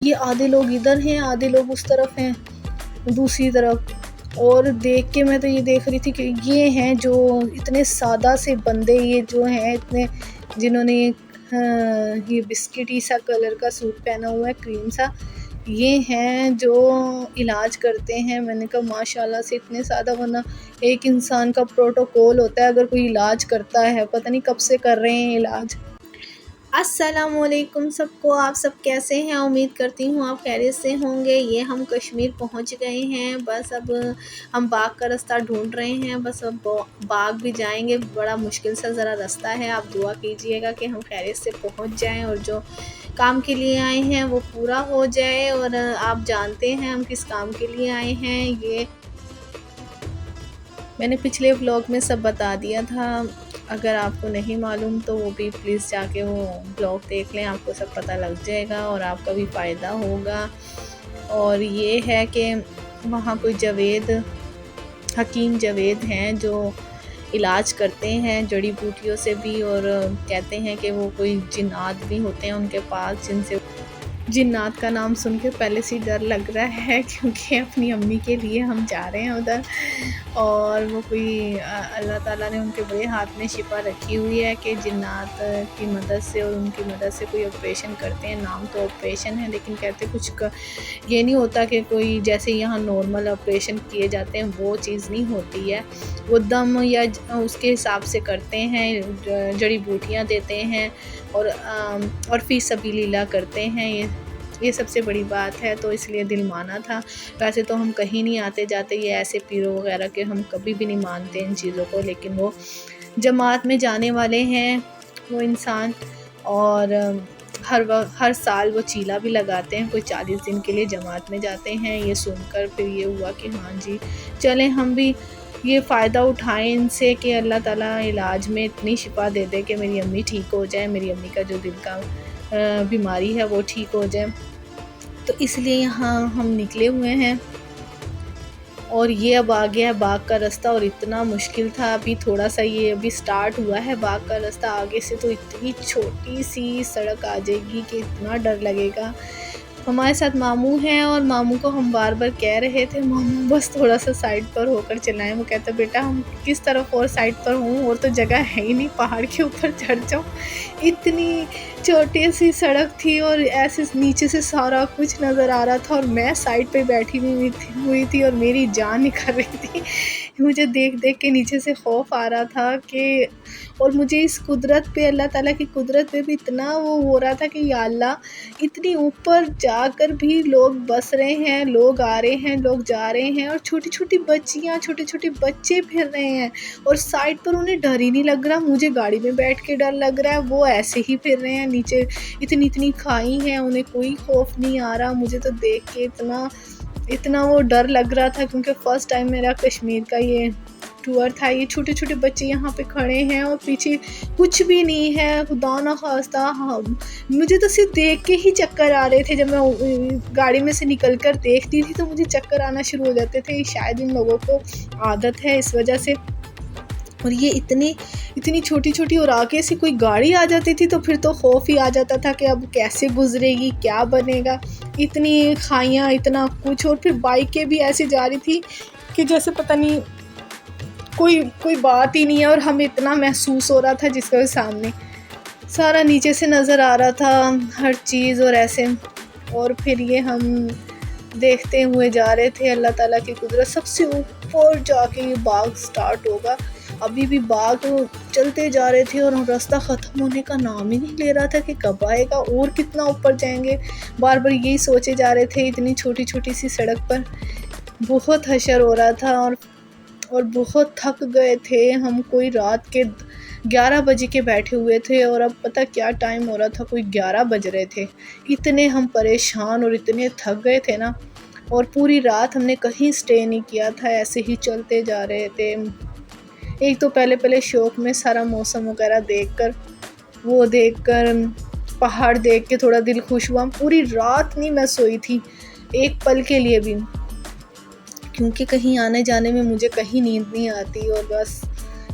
یہ آدھے لوگ ادھر ہیں آدھے لوگ اس طرف ہیں دوسری طرف، اور دیکھ کے میں تو یہ دیکھ رہی تھی کہ یہ ہیں جو اتنے سادہ سے بندے، یہ جو ہیں اتنے جنہوں نے یہ بسکٹی سا کلر کا سوٹ پہنا ہوا ہے، کریم سا، یہ ہیں جو علاج کرتے ہیں۔ میں نے کہا ماشاءاللہ سے اتنے سادہ، ورنہ ایک انسان کا پروٹوکول ہوتا ہے اگر کوئی علاج کرتا ہے، پتہ نہیں کب سے کر رہے ہیں علاج۔ السلام علیکم سب کو، آپ سب کیسے ہیں؟ امید کرتی ہوں آپ خیریت سے ہوں گے۔ یہ ہم کشمیر پہنچ گئے ہیں، بس اب ہم باغ کا رستہ ڈھونڈ رہے ہیں، بس اب باغ بھی جائیں گے۔ بڑا مشکل سا ذرا رستہ ہے، آپ دعا کیجئے گا کہ ہم خیریت سے پہنچ جائیں اور جو کام کے لیے آئے ہیں وہ پورا ہو جائے۔ اور آپ جانتے ہیں ہم کس کام کے لیے آئے ہیں، یہ میں نے پچھلے ولاگ میں سب بتا دیا تھا، اگر آپ کو نہیں معلوم تو وہ بھی پلیز جا کے وہ ولاگ دیکھ لیں، آپ کو سب پتہ لگ جائے گا اور آپ کا بھی فائدہ ہوگا۔ اور یہ ہے کہ وہاں کوئی حکیم جاوید ہیں جو علاج کرتے ہیں جڑی بوٹیوں سے بھی، اور کہتے ہیں کہ وہ کوئی جنات بھی ہوتے ہیں ان کے پاس، جن سے جنات کا نام سن کے پہلے سے ڈر لگ رہا ہے، کیونکہ اپنی امی کے لیے ہم جا رہے ہیں ادھر، اور وہ کوئی اللہ تعالیٰ نے ان کے بڑے ہاتھ میں شفا رکھی ہوئی ہے کہ جنات کی مدد سے اور ان کی مدد سے کوئی آپریشن کرتے ہیں۔ نام تو آپریشن ہے لیکن کہتے کچھ یہ نہیں ہوتا کہ کوئی جیسے یہاں نارمل آپریشن کیے جاتے ہیں وہ چیز نہیں ہوتی ہے، وہ دم یا اس کے حساب سے کرتے ہیں، جڑی بوٹیاں دیتے ہیں اور فی سبیل اللہ کرتے ہیں۔ یہ سب سے بڑی بات ہے، تو اس لیے دل مانا تھا۔ ویسے تو ہم کہیں نہیں آتے جاتے، یہ ایسے پیروں وغیرہ کے ہم کبھی بھی نہیں مانتے ان چیزوں کو، لیکن وہ جماعت میں جانے والے ہیں وہ انسان، اور ہر سال وہ چیلا بھی لگاتے ہیں، کوئی 40 دن کے لیے جماعت میں جاتے ہیں۔ یہ سن کر پھر یہ ہوا کہ ہاں جی چلیں ہم بھی یہ فائدہ اٹھائیں ان سے کہ اللہ تعالیٰ علاج میں اتنی شفا دے دے کہ میری امی ٹھیک ہو جائے، میری امی کا جو دل کا بیماری ہے وہ ٹھیک ہو جائے۔ تو اس لیے یہاں ہم نکلے ہوئے ہیں، اور یہ اب آ گیا ہے باغ کا رستہ، اور اتنا مشکل تھا، ابھی تھوڑا سا یہ ابھی سٹارٹ ہوا ہے باغ کا رستہ، آگے سے تو اتنی چھوٹی سی سڑک آ جائے گی کہ اتنا ڈر لگے گا۔ ہمارے ساتھ ماموں ہیں، اور ماموں کو ہم بار بار کہہ رہے تھے ماموں بس تھوڑا سا سائڈ پر ہو کر چلائیں، وہ کہتا بیٹا ہم کس طرف اور سائڈ پر ہوں، اور تو جگہ ہے ہی نہیں، پہاڑ کے اوپر چڑھ جاؤ۔ اتنی چھوٹی سی سڑک تھی اور ایسے نیچے سے سارا کچھ نظر آ رہا تھا، اور میں سائڈ پہ بیٹھی ہوئی تھی اور میری جان نکل رہی تھی، مجھے دیکھ دیکھ کے نیچے سے خوف آ رہا تھا کہ، اور مجھے اس قدرت پہ، اللہ تعالیٰ کی قدرت پہ بھی اتنا وہ ہو رہا تھا کہ یا اللہ اتنی اوپر جا کر بھی لوگ بس رہے ہیں، لوگ آ رہے ہیں، لوگ جا رہے ہیں، اور چھوٹی چھوٹی بچیاں چھوٹے چھوٹے بچے پھر رہے ہیں، اور سائڈ پر انہیں ڈر ہی نہیں لگ رہا، مجھے گاڑی میں بیٹھ کے ڈر لگ رہا ہے، وہ ایسے ہی پھر رہے ہیں، نیچے اتنی کھائی ہیں انہیں کوئی خوف نہیں آ رہا۔ مجھے تو دیکھ کے اتنا وہ ڈر لگ رہا تھا، کیونکہ فرسٹ ٹائم میرا کشمیر کا یہ ٹور تھا۔ یہ چھوٹے چھوٹے بچے یہاں پہ کھڑے ہیں اور پیچھے کچھ بھی نہیں ہے، خدا نہ خواستہ مجھے تو صرف دیکھ کے ہی چکر آ رہے تھے، جب میں گاڑی میں سے نکل کر دیکھتی تھی تو مجھے چکر آنا شروع ہو جاتے تھے، شاید ان لوگوں کو عادت ہے اس وجہ سے۔ اور یہ اتنی چھوٹی چھوٹی، اور آگے سے کوئی گاڑی آ جاتی تھی تو پھر تو خوف ہی آ جاتا تھا کہ اب کیسے گزرے گی، کیا بنے گا، اتنی کھائیاں اتنا کچھ، اور پھر بائکیں بھی ایسی جا رہی تھی کہ جیسے پتہ نہیں کوئی بات ہی نہیں ہے، اور ہمیں اتنا محسوس ہو رہا تھا جس کا سامنے سارا نیچے سے نظر آ رہا تھا ہر چیز، اور ایسے، اور پھر یہ ہم دیکھتے ہوئے جا رہے تھے اللہ تعالیٰ کی قدرت۔ سب سے اوپر جا کے یہ باغ سٹارٹ ہوگا، ابھی بھی باغ چلتے جا رہے تھے اور راستہ ختم ہونے کا نام ہی نہیں لے رہا تھا کہ کب آئے گا اور کتنا اوپر جائیں گے، بار بار یہی سوچے جا رہے تھے۔ اتنی چھوٹی چھوٹی سی سڑک پر بہت حشر ہو رہا تھا، اور بہت تھک گئے تھے ہم، کوئی رات کے 11 بجے کے بیٹھے ہوئے تھے، اور اب پتہ کیا ٹائم ہو رہا تھا، کوئی 11 بج رہے تھے، اتنے ہم پریشان اور اتنے تھک گئے تھے نا، اور پوری رات ہم نے کہیں سٹے نہیں کیا تھا، ایسے ہی چلتے جا رہے تھے۔ ایک تو پہلے شوق میں سارا موسم وغیرہ دیکھ کر پہاڑ دیکھ کے تھوڑا دل خوش ہوا، پوری رات نہیں میں سوئی تھی ایک پل کے لیے بھی، کیونکہ کہیں آنے جانے میں مجھے کہیں نیند نہیں آتی، اور بس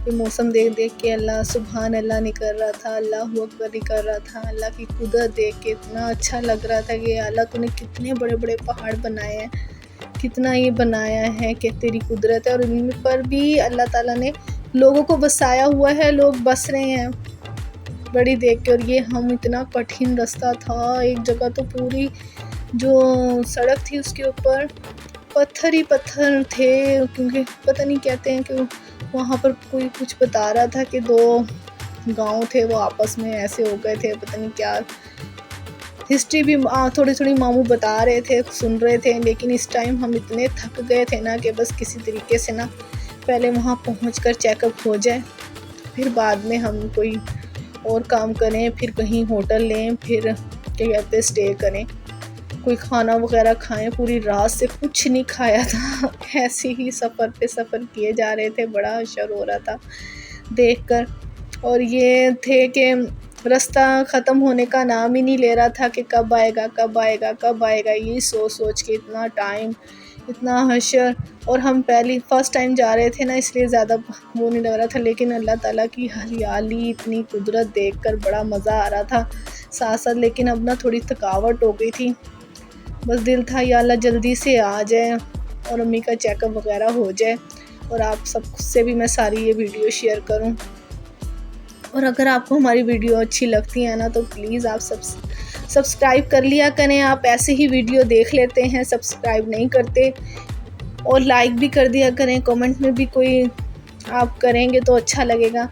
پھر موسم دیکھ دیکھ کے اللہ سبحان اللہ نہیں کر رہا تھا، اللہ اکبر نہیں کر رہا تھا. اللہ کی قدرت دیکھ کے اتنا اچھا لگ رہا تھا کہ اللہ تو نے کتنے بڑے بڑے پہاڑ بنائے ہیں، کتنا یہ بنایا ہے کہ تیری قدرت ہے. اور ان پر بھی اللہ تعالیٰ نے لوگوں کو بسایا ہوا ہے، لوگ بس رہے ہیں بڑی دیکھ کے. اور یہ ہم اتنا کٹھن رستہ تھا، ایک جگہ تو پوری جو سڑک تھی اس کے اوپر پتھر ہی پتھر تھے، کیونکہ پتہ نہیں کہتے ہیں کہ وہاں پر کوئی کچھ بتا رہا تھا کہ 2 گاؤں تھے وہ آپس میں ایسے ہو گئے تھے، پتہ نہیں کیا ہسٹری بھی تھوڑی تھوڑی ماموں بتا رہے تھے، سن رہے تھے. لیکن اس ٹائم ہم اتنے تھک گئے تھے نا کہ بس کسی طریقے سے نا پہلے وہاں پہنچ کر چیک اپ ہو جائے، پھر بعد میں ہم کوئی اور کام کریں، پھر کہیں ہوٹل لیں، پھر کیا کہتے اسٹے کریں، کوئی کھانا وغیرہ کھائیں. پوری رات سے کچھ نہیں کھایا تھا، ایسے ہی سفر پہ سفر کیے جا رہے تھے. بڑا اشر ہو رہا تھا دیکھ کر. اور یہ تھے کہ رستہ ختم ہونے کا نام ہی نہیں لے رہا تھا کہ کب آئے گا کب آئے گا کب آئے گا، یہ سوچ کے اتنا ٹائم اتنا حشر. اور ہم فرسٹ ٹائم جا رہے تھے نا، اس لیے زیادہ وہ نہیں لگ رہا تھا. لیکن اللہ تعالیٰ کی ہریالی اتنی قدرت دیکھ کر بڑا مزہ آ رہا تھا ساتھ ساتھ. لیکن اب نا تھوڑی تھکاوٹ ہو گئی تھی، بس دل تھا یا اللہ جلدی سے آ جائے اور امی کا چیک اپ وغیرہ ہو جائے اور آپ سب سے بھی میں ساری یہ ویڈیو شیئر کروں. اور اگر آپ کو ہماری ویڈیو اچھی لگتی ہے نا تو پلیز آپ سبسکرائب کر لیا کریں. آپ ایسے ہی ویڈیو دیکھ لیتے ہیں، سبسکرائب نہیں کرتے. اور لائک بھی کر دیا کریں، کمنٹ میں بھی کوئی آپ کریں گے تو اچھا لگے گا.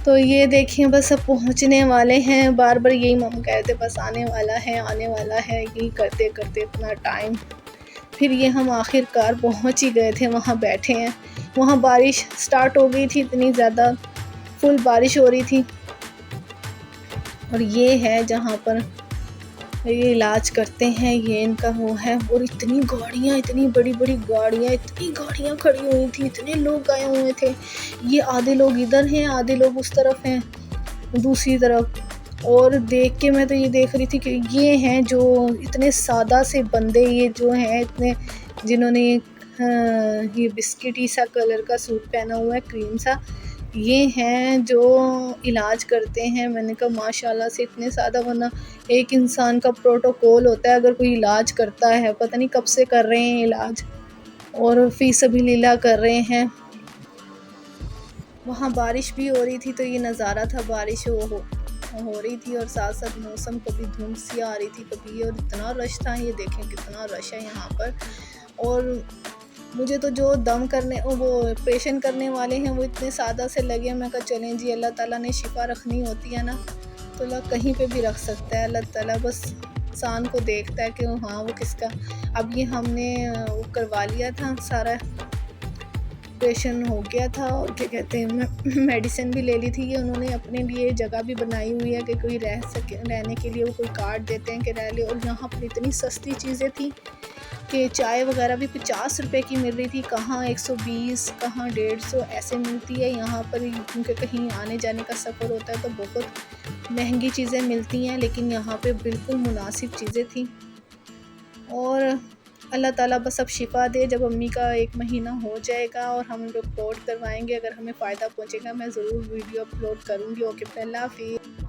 تو یہ دیکھیں بس اب پہنچنے والے ہیں، بار بار یہی مم کہتے تھے بس آنے والا ہے آنے والا ہے، یہی کرتے کرتے اتنا ٹائم. پھر یہ ہم آخر کار پہنچ ہی گئے تھے، وہاں بیٹھے ہیں. وہاں بارش سٹارٹ ہو گئی تھی، اتنی زیادہ فل بارش ہو رہی تھی. اور یہ ہے جہاں پر یہ علاج کرتے ہیں، یہ ان کا وہ ہے. اور اتنی گاڑیاں، اتنی بڑی بڑی گاڑیاں، اتنی گاڑیاں کھڑی ہوئی تھی، اتنے لوگ آئے ہوئے تھے. یہ آدھے لوگ ادھر ہیں آدھے لوگ اس طرف ہیں دوسری طرف. اور دیکھ کے میں تو یہ دیکھ رہی تھی کہ یہ ہیں جو اتنے سادہ سے بندے، یہ جو ہیں اتنے جنہوں نے یہ بسکٹی سا کلر کا سوٹ پہنا ہوا ہے، کریم سا، یہ ہیں جو علاج کرتے ہیں. میں نے کہا ماشاءاللہ سے اتنے سادہ، ورنہ ایک انسان کا پروٹوکول ہوتا ہے اگر کوئی علاج کرتا ہے، پتہ نہیں کب سے کر رہے ہیں علاج اور فی سبیل اللہ کر رہے ہیں. وہاں بارش بھی ہو رہی تھی تو یہ نظارہ تھا، بارش ہو رہی تھی اور ساتھ ساتھ موسم کبھی دھند سی آ رہی تھی کبھی، اور اتنا رش تھا. یہ دیکھیں کتنا رش ہے یہاں پر. اور مجھے تو جو دم کرنے وہ آپریشن کرنے والے ہیں وہ اتنے سادہ سے لگے. میں کہا چلیں جی، اللہ تعالیٰ نے شفا رکھنی ہوتی ہے نا تو اللہ کہیں پہ بھی رکھ سکتا ہے. اللہ تعالیٰ بس انسان کو دیکھتا ہے کہ ہاں وہ کس کا. اب یہ ہم نے وہ کروا لیا تھا، سارا آپریشن ہو گیا تھا. اور کیا کہتے ہیں میڈیسن بھی لے لی تھی. یہ انہوں نے اپنے لیے جگہ بھی بنائی ہوئی ہے کہ کوئی رہنے کے لیے وہ کوئی کارڈ دیتے ہیں کہ رہ لے. اور یہاں پر اتنی سستی چیزیں تھیں کہ چائے وغیرہ بھی 50 روپے کی مل رہی تھی، کہاں 120 کہاں 150 ایسے ملتی ہے یہاں پر. کیونکہ کہیں آنے جانے کا سفر ہوتا ہے تو بہت مہنگی چیزیں ملتی ہیں، لیکن یہاں پہ بالکل مناسب چیزیں تھیں. اور اللہ تعالیٰ بس اب شفا دے. جب امی کا 1 مہینہ ہو جائے گا اور ہم رپورٹ کروائیں گے، اگر ہمیں فائدہ پہنچے گا میں ضرور ویڈیو اپلوڈ کروں گی. اوکے، اللہ حافظ.